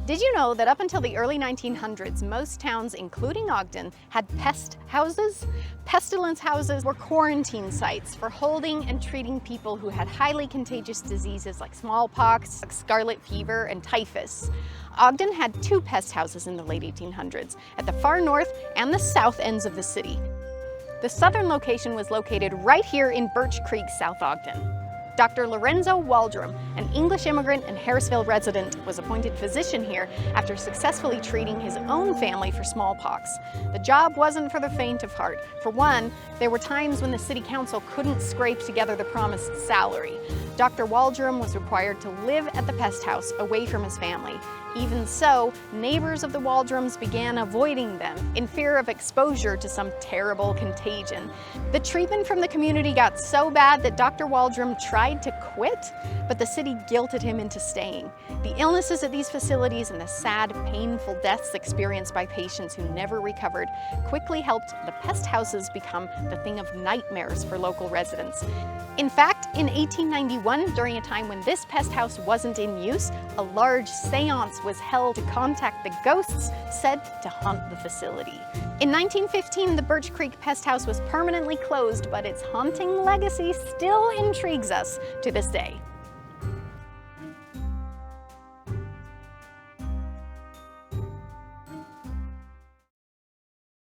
Did you know that up until the early 1900s, most towns, including Ogden, had pest houses? Pestilence houses were quarantine sites for holding and treating people who had highly contagious diseases like smallpox, scarlet fever, and typhus. Ogden had two pest houses in the late 1800s, at the far north and the south ends of the city. The southern location was located right here in Burch Creek, South Ogden. Dr. Lorenzo Waldron, an English immigrant and Harrisville resident, was appointed physician here after successfully treating his own family for smallpox. The job wasn't for the faint of heart. For one, there were times when the city council couldn't scrape together the promised salary. Dr. Waldron was required to live at the pest house away from his family. Even so, neighbors of the Waldrons began avoiding them in fear of exposure to some terrible contagion. The treatment from the community got so bad that Dr. Waldron tried to quit, but the city guilted him into staying. The illnesses at these facilities and the sad, painful deaths experienced by patients who never recovered quickly helped the pest houses become the thing of nightmares for local residents. In fact, in 1891, during a time when this pest house wasn't in use, a large seance was held to contact the ghosts said to haunt the facility. In 1915, the Burch Creek Pest House was permanently closed, but its haunting legacy still intrigues us to this day.